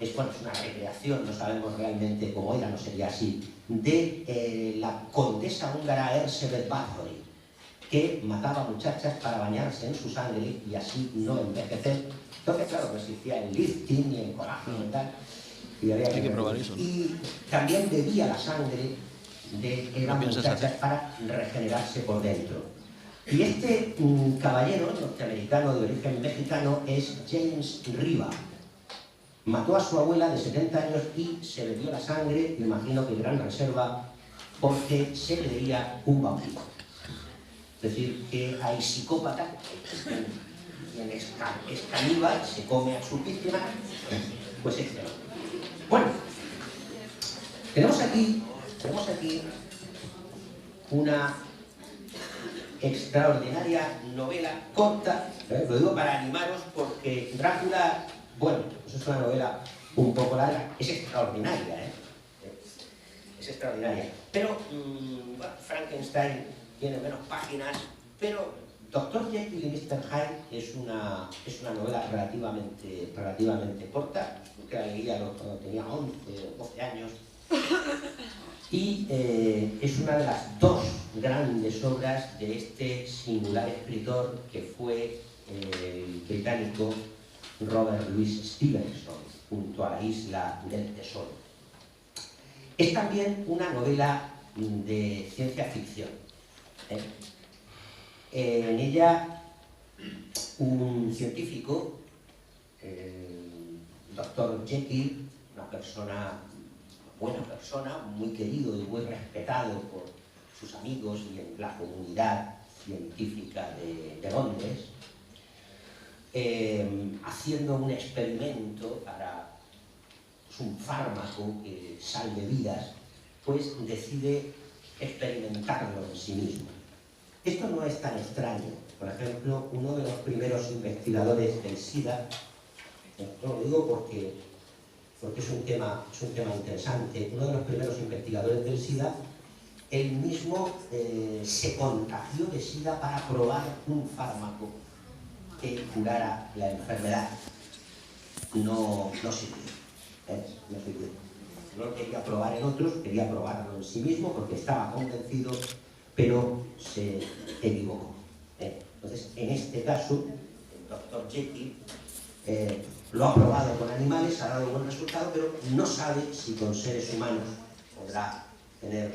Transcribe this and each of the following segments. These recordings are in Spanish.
es una recreación, no sabemos realmente cómo era, no sería así, de la condesa húngara Erzsébet Báthory, que mataba muchachas para bañarse en su sangre y así no envejecer. Entonces, claro, no existía el lifting ni el colágeno y tal. Y había Hay que probar eso, ¿no? Y también bebía la sangre de las muchachas para regenerarse por dentro. Y este caballero norteamericano de origen mexicano es James Riva. Mató a su abuela de 70 años y se bebió la sangre, me imagino que gran reserva, porque se creía un vampiro. Es decir, que hay psicópatas, quien es caníbal, se come a su víctima, pues este. Bueno, tenemos aquí una extraordinaria novela corta, lo digo para animaros porque Drácula, bueno, pues es una novela un poco larga, es extraordinaria, es extraordinaria. Pero bueno, Frankenstein tiene menos páginas, pero Dr. Jekyll y Mr. Hyde es una novela relativamente corta, que la leía cuando tenía 11 o 12 años, y es una de las dos grandes obras de este singular escritor que fue el británico Robert Louis Stevenson, junto a la Isla del Tesoro. Es también una novela de ciencia ficción. En ella un científico, Dr. Jekyll, una buena persona, muy querido y muy respetado por sus amigos y en la comunidad científica de Londres, haciendo un experimento para un fármaco que salve vidas, pues decide experimentarlo en sí mismo. Esto no es tan extraño. Por ejemplo, uno de los primeros investigadores del SIDA, lo digo porque es un tema interesante, uno de los primeros investigadores del SIDA, él mismo se contagió de SIDA para probar un fármaco que curara la enfermedad. No sirvió. No sirvió. No lo quería probar en otros, quería probarlo en sí mismo porque estaba convencido, pero se equivocó. Entonces, en este caso, el Dr. Jekyll lo ha probado con animales, ha dado buen resultado, pero no sabe si con seres humanos podrá tener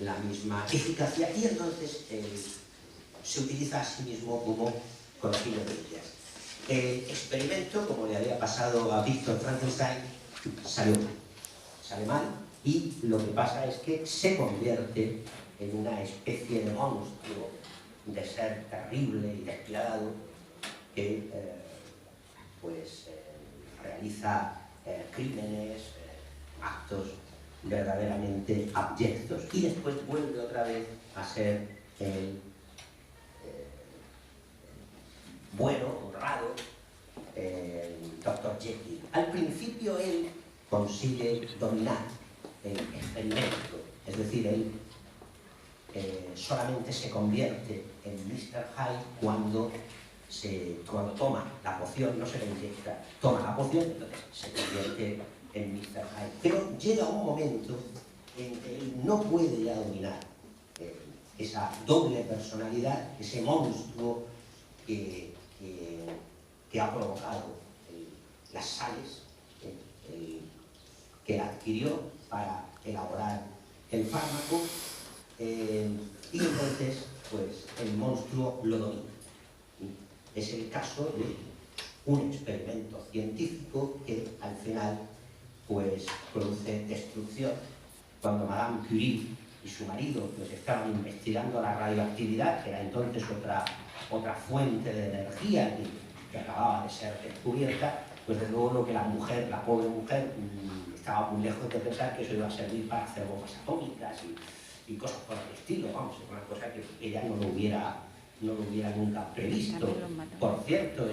la misma eficacia, y entonces se utiliza a sí mismo como conejillo de indias. El experimento, como le había pasado a Víctor Frankenstein, sale mal, y lo que pasa es que se convierte en una especie de monstruo, de ser terrible y despiadado, que realiza crímenes, actos verdaderamente abyectos, y después vuelve otra vez a ser el bueno, honrado, Dr. Jekyll. Al principio él consigue dominar el experimento, es decir, él solamente se convierte en Mr. Hyde cuando toma la poción, no se le inyecta, toma la poción, entonces se convierte en Mr. Hyde. Pero llega un momento en que él no puede ya dominar esa doble personalidad, ese monstruo que ha provocado las sales que adquirió para elaborar el fármaco, y entonces pues el monstruo lo domina. Es el caso de un experimento científico que al final pues produce destrucción. Cuando Madame Curie y su marido pues estaban investigando la radioactividad, que era entonces otra fuente de energía que acababa de ser descubierta, pues de luego lo que la pobre mujer, estaba muy lejos de pensar que eso iba a servir para hacer bombas atómicas y cosas por el estilo, vamos, es una cosa que ella no lo hubiera nunca previsto. Por cierto,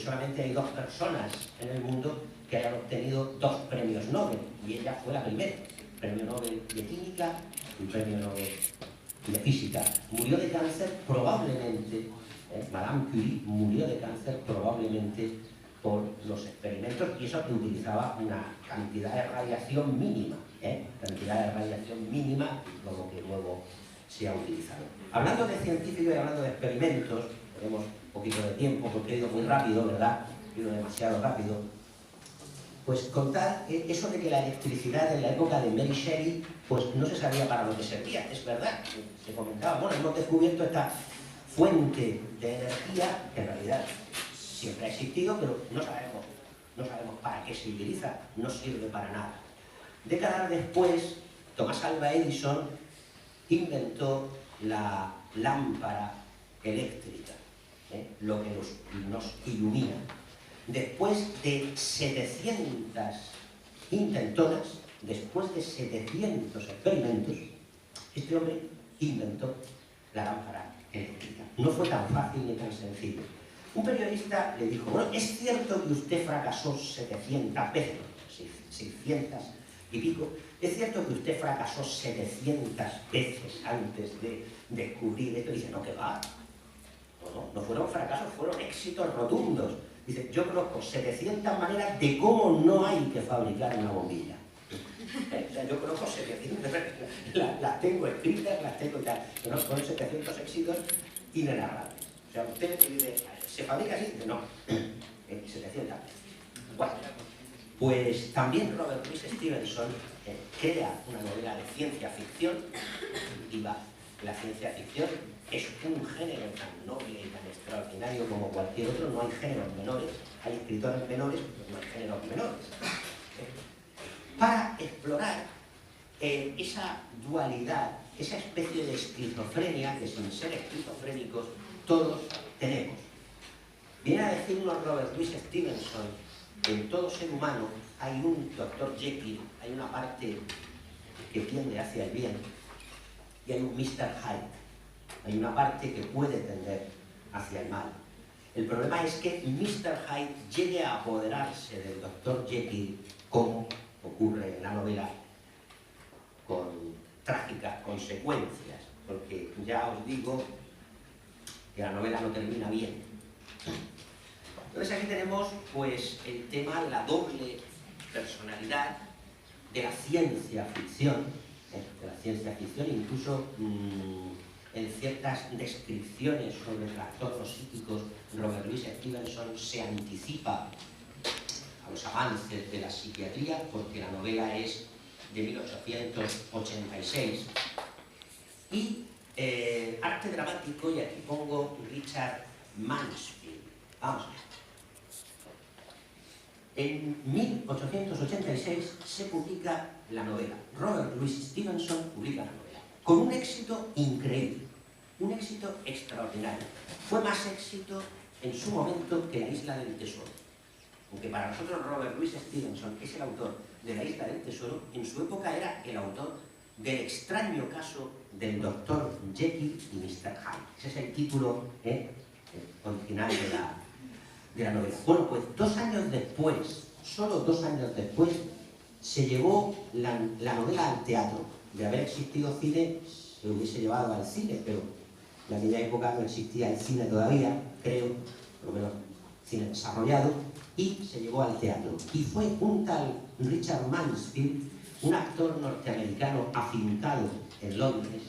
solamente hay 2 personas en el mundo que hayan obtenido 2 premios Nobel, y ella fue la primera, premio Nobel de Química y premio Nobel de Física. Murió de cáncer probablemente, Madame Curie murió de cáncer probablemente por los experimentos, y eso que utilizaba una cantidad de radiación mínima, cantidad de radiación mínima, como que luego se ha utilizado. Hablando de científicos y hablando de experimentos, tenemos un poquito de tiempo porque he ido muy rápido, ¿verdad? He ido demasiado rápido. Pues contar eso de que la electricidad en la época de Mary Shelley pues no se sabía para lo que servía, es verdad, se comentaba, bueno, hemos descubierto esta fuente de energía que en realidad siempre ha existido, pero no sabemos para qué se utiliza, no sirve para nada. Décadas después, Thomas Alva Edison inventó la lámpara eléctrica, lo que nos ilumina. Después de 700 intentonas, después de 700 experimentos, este hombre inventó la lámpara eléctrica. No fue tan fácil ni tan sencillo. Un periodista le dijo, bueno, es cierto que usted fracasó 700 veces, 600 y pico, es cierto que usted fracasó 700 veces antes de descubrir esto. Dice, no, que va. No fueron fracasos, fueron éxitos rotundos. Dice, yo conozco 700 maneras de cómo no hay que fabricar una bombilla. O sea, yo conozco 700, las tengo escritas, las tengo y tal. Pero son 700 éxitos inenarrables. O sea, usted dice, ¿se fabrica así? Dice, no, 700. Bueno, pues también Robert Louis Stevenson crea una novela de ciencia ficción. Y la ciencia ficción es un género tan noble y tan extraordinario como cualquier otro. No hay géneros menores, hay escritores menores, pero no hay géneros menores. Para explorar esa dualidad, esa especie de esquizofrenia que sin ser esquizofrénicos todos tenemos. Viene a decirnos Robert Louis Stevenson que en todo ser humano hay un Dr. Jekyll, hay una parte que tiende hacia el bien y hay un Mr. Hyde, hay una parte que puede tender hacia el mal. El problema es que Mr. Hyde llegue a apoderarse del Dr. Jekyll, como ocurre en la novela, con trágicas consecuencias, porque ya os digo que la novela no termina bien. Entonces aquí tenemos pues el tema, la doble personalidad de la ciencia ficción, incluso en ciertas descripciones sobre trastornos psíquicos, Robert Louis Stevenson se anticipa a los avances de la psiquiatría, porque la novela es de 1886. Y arte dramático, y aquí pongo Richard Mansfield. Vamos a ver. En 1886 se publica la novela. Robert Louis Stevenson publica la novela, con un éxito increíble, un éxito extraordinario. Fue más éxito en su momento que La Isla del Tesoro. Aunque para nosotros Robert Louis Stevenson es el autor de La Isla del Tesoro, en su época era el autor del extraño caso del Dr. Jekyll y Mr. Hyde. Ese es el título original de la novela. Bueno, pues 2 años después, solo 2 años después, se llevó la novela al teatro. De haber existido cine, se lo hubiese llevado al cine, pero en aquella época no existía el cine todavía, creo, por lo menos cine desarrollado, y se llevó al teatro. Y fue un tal Richard Mansfield, un actor norteamericano afincado en Londres,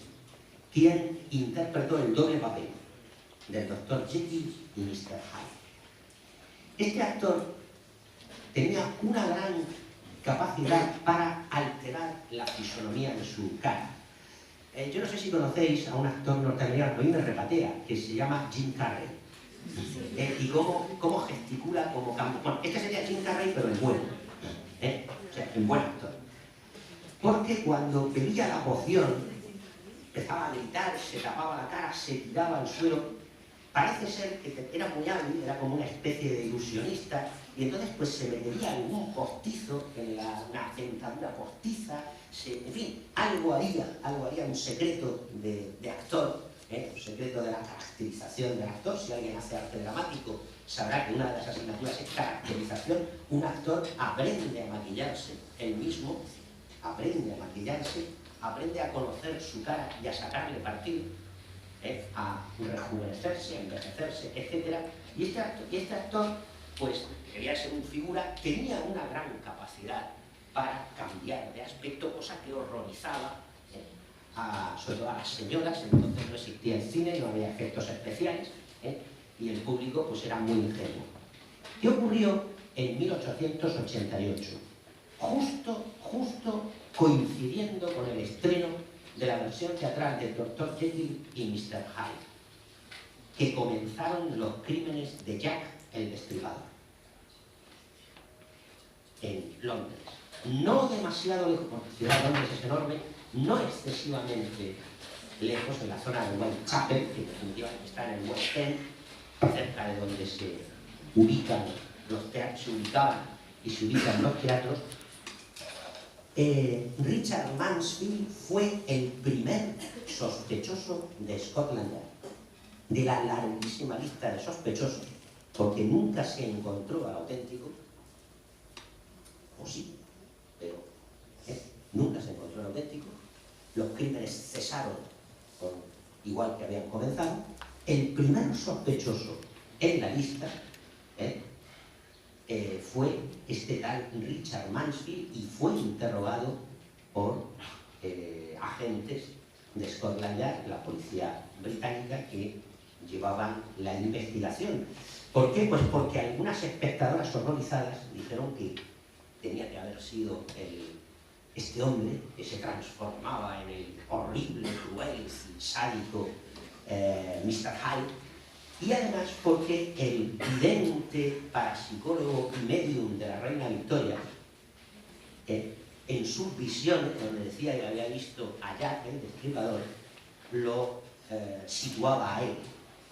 quien interpretó el doble papel del Dr. Jekyll y Mr. Hyde. Este actor tenía una gran capacidad para alterar la fisonomía de su cara. Yo no sé si conocéis a un actor norteamericano, a mí me repatea, que se llama Jim Carrey. Y cómo gesticula, cómo cambia. Bueno, este sería Jim Carrey, pero en bueno. O sea, en buen actor. Porque cuando bebía la poción, empezaba a gritar, se tapaba la cara, se tiraba al suelo. Parece ser que era muy hábil, era como una especie de ilusionista, y entonces pues se metería en un postizo, en una dentadura postiza, en fin, algo haría, un secreto de actor, un secreto de la caracterización del actor. Si alguien hace arte dramático, sabrá que una de las asignaturas es caracterización. Un actor aprende a maquillarse él mismo, aprende a maquillarse, aprende a conocer su cara y a sacarle partido, a rejuvenecerse, a envejecerse, etc. Y este actor pues quería ser un figura, tenía una gran capacidad para cambiar de aspecto, cosa que horrorizaba sobre todo a las señoras. Entonces no existía el cine, no había efectos especiales, y el público pues era muy ingenuo. ¿Qué ocurrió en 1888? Justo coincidiendo con el estreno de la versión teatral de Dr. Jekyll y Mr. Hyde, que comenzaron los crímenes de Jack el Destripador en Londres. No demasiado lejos, porque la ciudad de Londres es enorme, no excesivamente lejos, en la zona de Whitechapel, que definitivamente está en el West End, cerca de donde se ubican los teatros, se ubicaban y se ubican los teatros. Richard Mansfield fue el primer sospechoso de Scotland Yard. De la larguísima lista de sospechosos, porque nunca se encontró al auténtico, o sí, pero nunca se encontró al auténtico, los crímenes cesaron igual que habían comenzado. El primer sospechoso en la lista fue este tal Richard Mansfield, y fue interrogado por agentes de Scotland Yard, la policía británica, que llevaban la investigación. ¿Por qué? Pues porque algunas espectadoras horrorizadas dijeron que tenía que haber sido este hombre que se transformaba en el horrible, cruel y sádico Mr. Hyde, y además porque el vidente, parapsicólogo y medium de la reina Victoria, en sus visiones, donde decía que había visto a Jack el Destripador, lo situaba a él,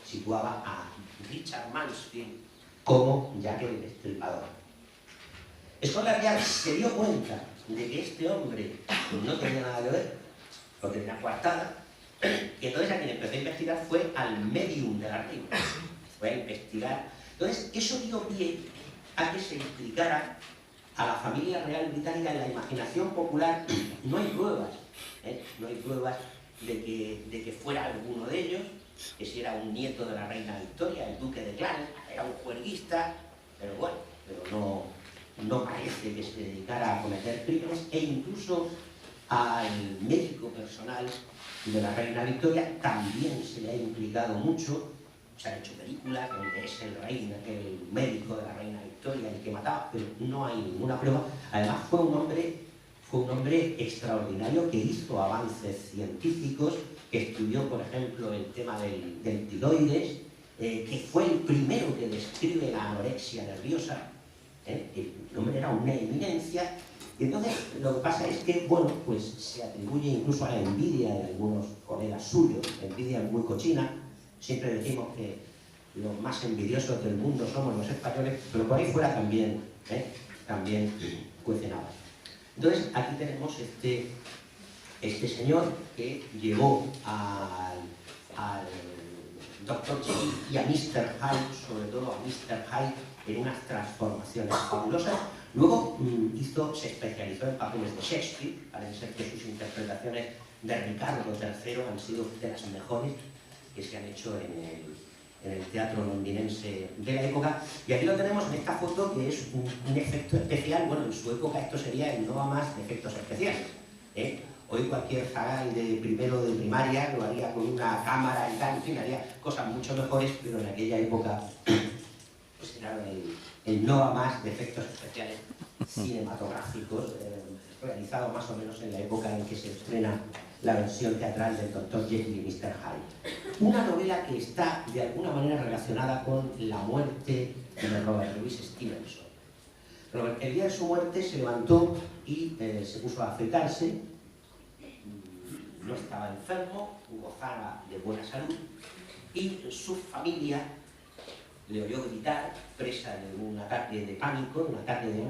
situaba a Richard Mansfield como Jack el Destripador. Scotland Yard se dio cuenta de que este hombre no tenía nada que ver, lo tenía coartada, y entonces a quien empezó a investigar fue al medium de la reina. Fue a investigar. Entonces eso dio pie a que se implicara a la familia real británica en la imaginación popular. No hay pruebas, no hay pruebas de que fuera alguno de ellos, que si era un nieto de la reina Victoria, el duque de Clarence, era un juerguista, pero bueno, pero no parece que se dedicara a cometer crímenes, e incluso al médico personal de la reina Victoria también se le ha implicado mucho. Se han hecho películas donde es el médico de la reina Victoria el que mataba, pero no hay ninguna prueba. Además fue un hombre extraordinario, que hizo avances científicos, que estudió, por ejemplo, el tema del tiroides, que fue el primero que describe la anorexia nerviosa. El hombre era una eminencia. Y entonces lo que pasa es que, bueno, pues se atribuye incluso a la envidia de algunos colegas suyos, envidia muy cochina. Siempre decimos que los más envidiosos del mundo somos los españoles, pero por ahí fuera también cuecen habas. Entonces aquí tenemos este señor que llevó al Dr. Jekyll y a Mr. Hyde, sobre todo a Mr. Hyde, en unas transformaciones fabulosas. Luego se especializó en papeles de Shakespeare. Parece ser que sus interpretaciones de Ricardo III han sido de las mejores que se han hecho en el teatro londinense de la época. Y aquí lo tenemos en esta foto, que es un efecto especial. Bueno, en su época esto sería el no a más de efectos especiales. Hoy cualquier zagal de primero de primaria lo haría con una cámara y tal, en fin, haría cosas mucho mejores, pero en aquella época pues era el no a más de efectos especiales cinematográficos, realizado más o menos en la época en que se estrena la versión teatral del Dr. Jekyll y Mr. Hyde. Una novela que está de alguna manera relacionada con la muerte de Robert Louis Stevenson. Robert, el día de su muerte se levantó y se puso a afeitarse. No estaba enfermo, gozaba de buena salud, y su familia le oyó gritar, presa de un ataque de pánico, un ataque de